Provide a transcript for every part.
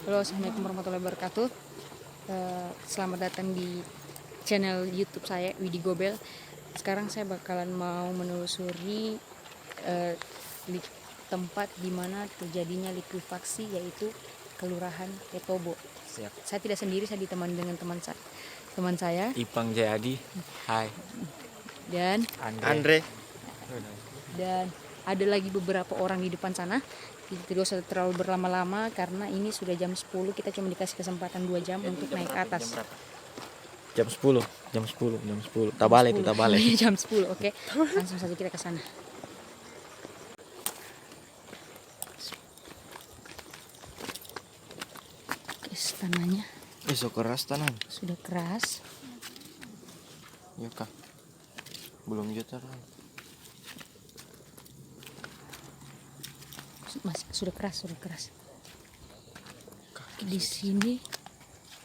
Halo, assalamualaikum warahmatullahi wabarakatuh. Selamat datang di channel YouTube saya, Widi Gobel. Sekarang saya bakalan mau menelusuri tempat di mana terjadinya likuifaksi, yaitu Kelurahan Petobo. Siap. Saya tidak sendiri, saya ditemani dengan teman saya Ipang Jayadi. Hai. dan Andre. dan ada lagi beberapa orang di depan sana. Tidak usah terlalu berlama-lama karena ini sudah jam 10. Kita cuma dikasih kesempatan 2 jam untuk naik ke atas. Jam 10. Tabale itu tabale. Jam 10, oke. Langsung saja kita ke sana. Tanahnya So keras tanan. sudah keras. Ya kak. Belum juta kan. Sudah keras. Di sini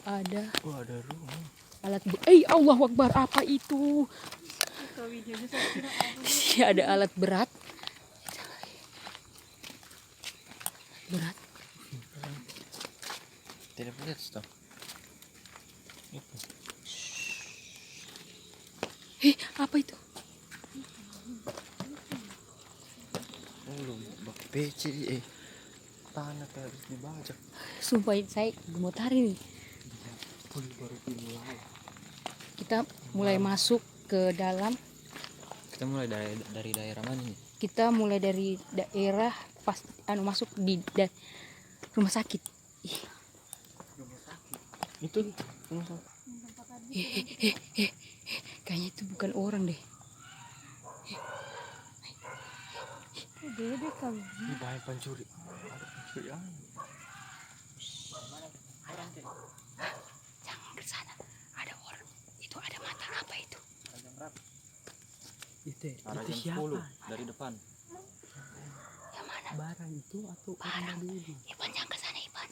ada rumah. alat Allahu Akbar, apa itu? Ada alat berat. Tidak lihat stop. Apa itu? Bak PC tanah harus dibajak. Sumpah saya gemetar ini. Baru dimulai. Kita mulai masuk ke dalam. Kita mulai dari daerah mana nih? Kita mulai dari daerah pas masuk di rumah sakit. Itu rumah sakit. Kayaknya itu bukan orang deh. Beda kali. Ini banyak pencuri. Jangan ke sana. Ada orang. Itu ada mata apa itu? Itu siapa? Dari depan. Yang mana? Barang itu atau Barang. dulu? Ipan, jangan ke sana, Ipan.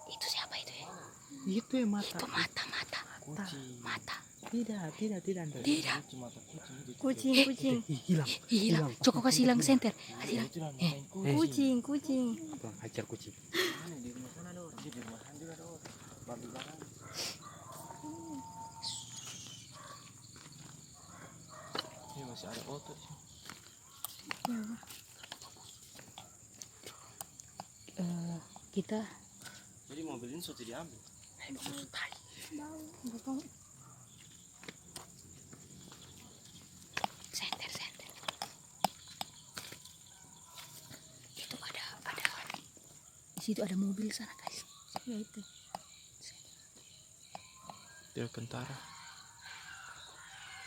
Itu siapa itu ya? Itu yang mata. Itu mata. Tidak. Tidak. Kucing. Hilang. Cukup kasih hilang senter. Kucing. Bang, hajar kucing. Di rumah sana ada orang. Di rumah sana juga ada orang. Babi barang. Ini masih ada otot sih. Kita Jadi mobil ini sudah diambil. senter. Itu ada. Di situ ada mobil sana, guys. Ya itu. Dia kentara.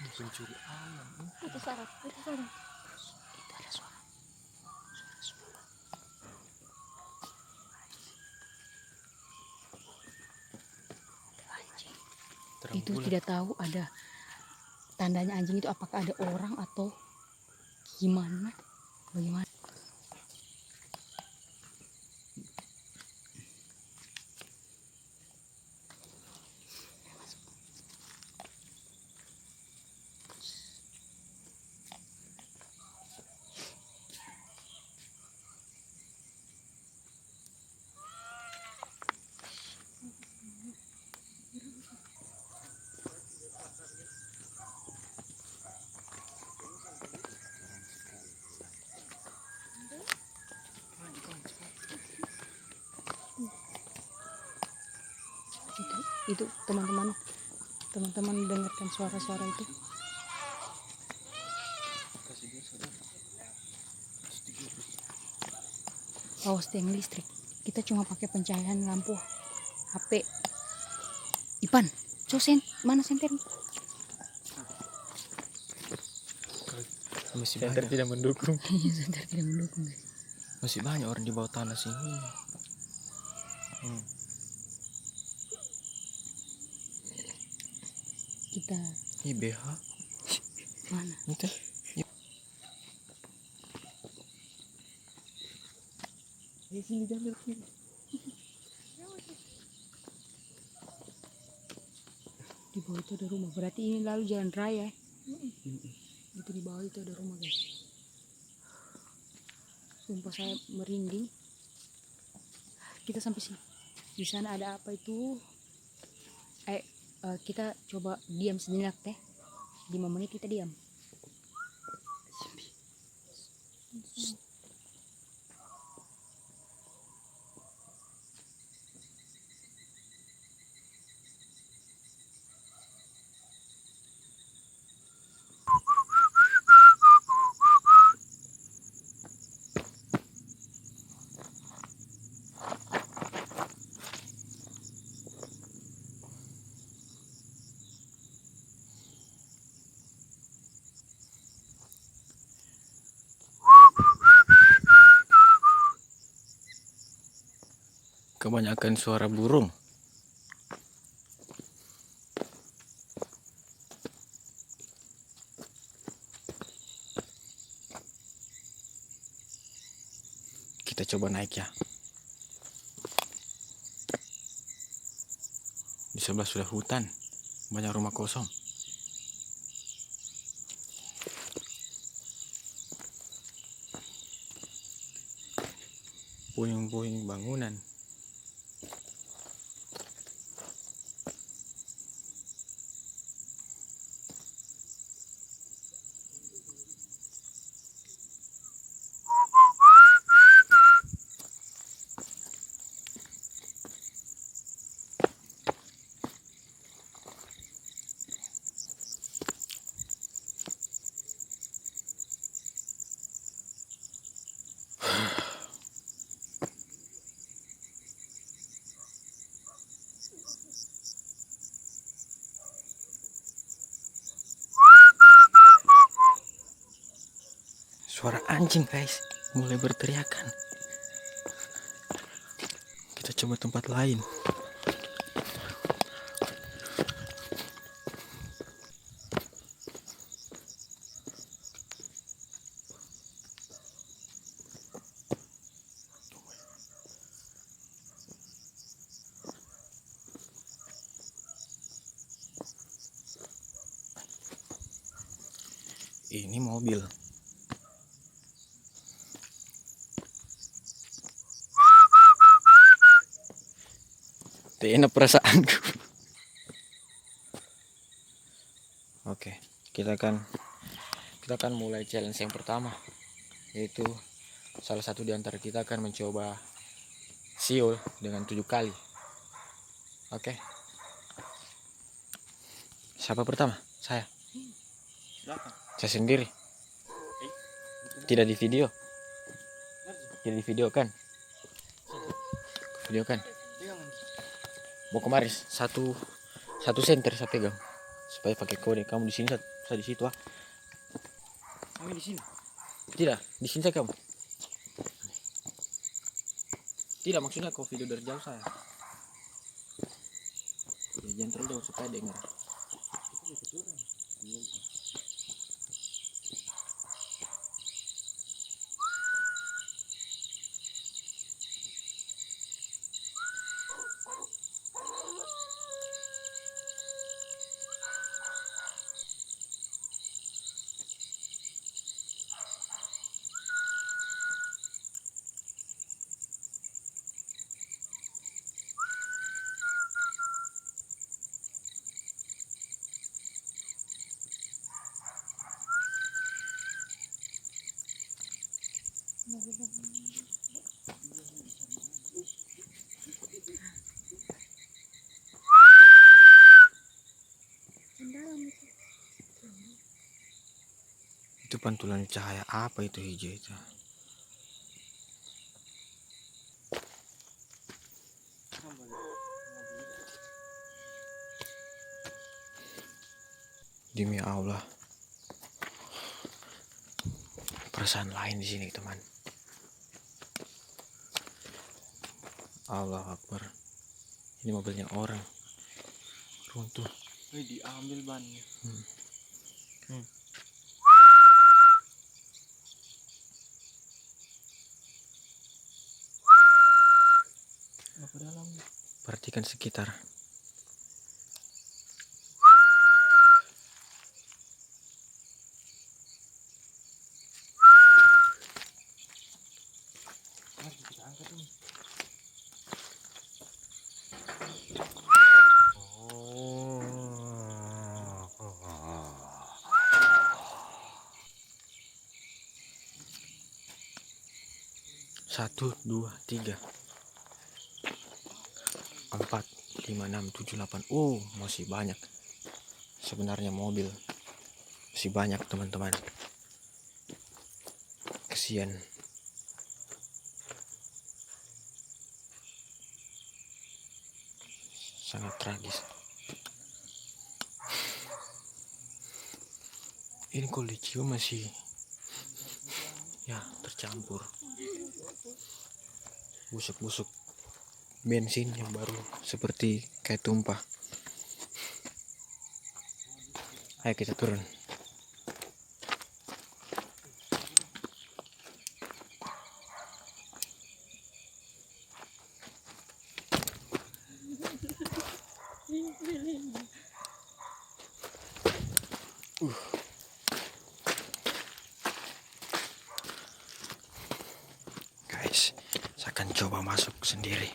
Pencuri alam. Itu sarap. Itu ada suara. Anjing. Itu tidak tahu ada tandanya anjing itu apakah ada orang atau bagaimana. Itu teman-teman dengarkan suara-suara itu. Awas tiang listrik. Kita cuma pakai pencahayaan lampu HP. Ipan, mana senter? Masih banyak. Tidak mendukung. Senter tidak mendukung, guys. Masih banyak orang di bawah tanah sini. Kita Ini BH. mana? Itu. Sini diambil sini. Di bawah itu ada rumah. Berarti ini lalu jalan raya. Itu di bawah itu ada rumah, guys. Sumpah saya merinding. kita sampai sini. Di sana ada apa itu? Kita coba diam sejenak teh. 5 menit kita diam. Kebanyakan suara burung. Kita coba naik ya. Di sebelah sudah hutan, banyak rumah kosong. Puing-puing bangunan. Suara anjing guys, mulai berteriakan. Kita coba tempat lain. Ini mobil. Enak perasaanku. Oke, kita akan mulai challenge yang pertama, yaitu salah satu di antara kita akan mencoba siul dengan 7 kali. Oke. Siapa pertama? Saya. Saya sendiri. Tidak di video. Tidak di video kan? Video kan? Mau kemarin satu senter saya pegang supaya pakai kode. Kamu di sini, saya di situ ah. Kami di sini. Tidak, di sini saya kamu. Tidak, maksudnya kau video dari jauh saya. Ya jangan terlalu jauh supaya dengar. Itu pantulan cahaya apa itu hijau itu? Demi Allah, perasaan lain di sini teman. Allah Akbar. Ini mobilnya orang runtuh. Diambil bannya. Apa dalam? Perhatikan sekitar. Mari kita angkat ini. 1, 2, 3, 4, 5, 6, 7, 8. Oh, masih banyak. Sebenarnya mobil masih banyak teman-teman. Kesian. Sangat tragis. Ini kondisi masih ya tercampur. Busuk-busuk bensin yang baru seperti kayak tumpah. Ayo kita turun. Guys, saya akan coba masuk sendiri.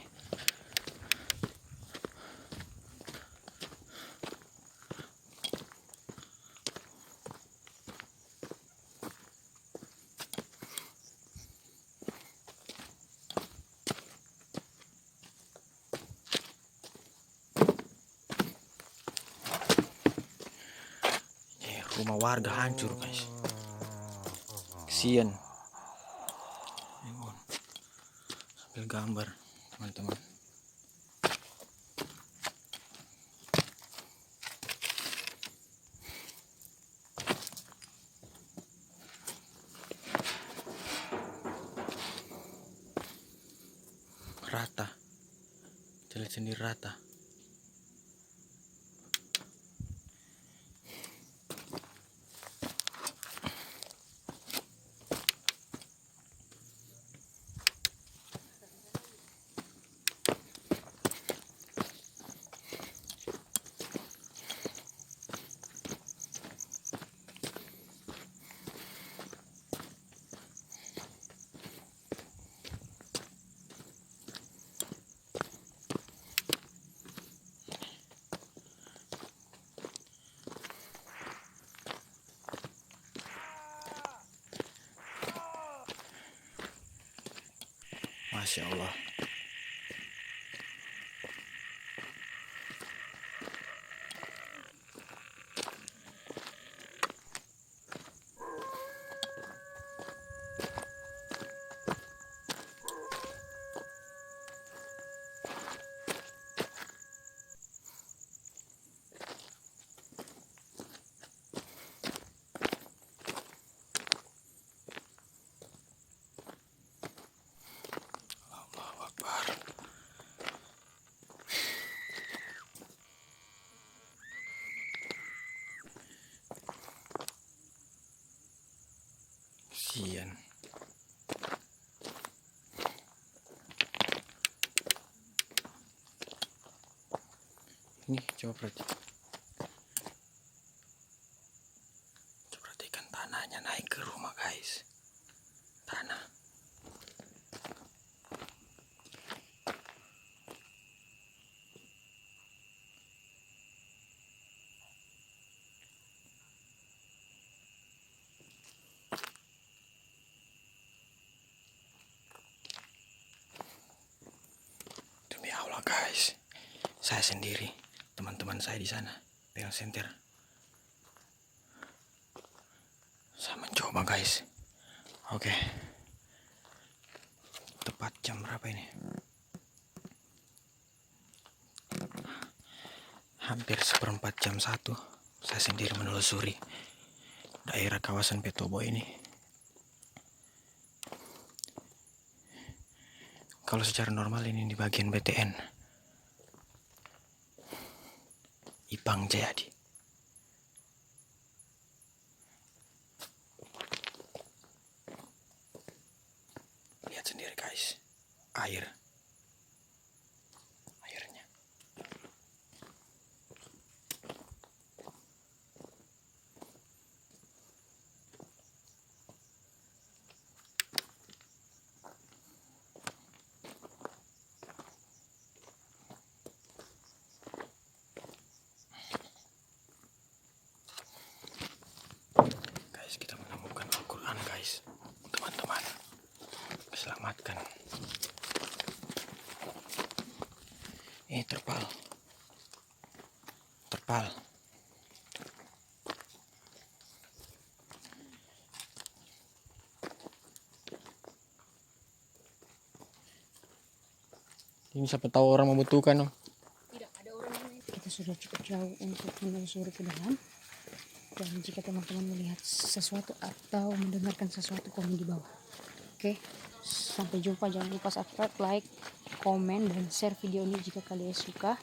Rumah warga hancur, guys. Kesian. Sambil gambar, teman-teman. Rata. Lihat sendiri rata. Masya Allah. Allahu Akbar. Kesian. Ini coba perhatikan tanahnya naik ke rumah, guys. Tanah. Demi Allah, guys. Saya sendiri, teman-teman saya di sana pegang senter. Saya mencoba, guys. Oke. Tepat jam berapa ini? Hampir 1/4 jam 1. Saya sendiri menelusuri daerah kawasan Petobo ini. Kalau secara normal ini di bagian BTN Ipang Jayadi. Lihat sendiri, guys. Airnya. dapatkan. Terpal. Terpal. Ini siapa tahu orang membutuhkan. Tidak ada orang lain. Kita sudah cukup jauh untuk menelusuri ke dalam. Dan jika teman-teman melihat sesuatu atau mendengarkan sesuatu, komen di bawah. Oke, sampai jumpa. Jangan lupa subscribe, like, komen, dan share video ini jika kalian suka.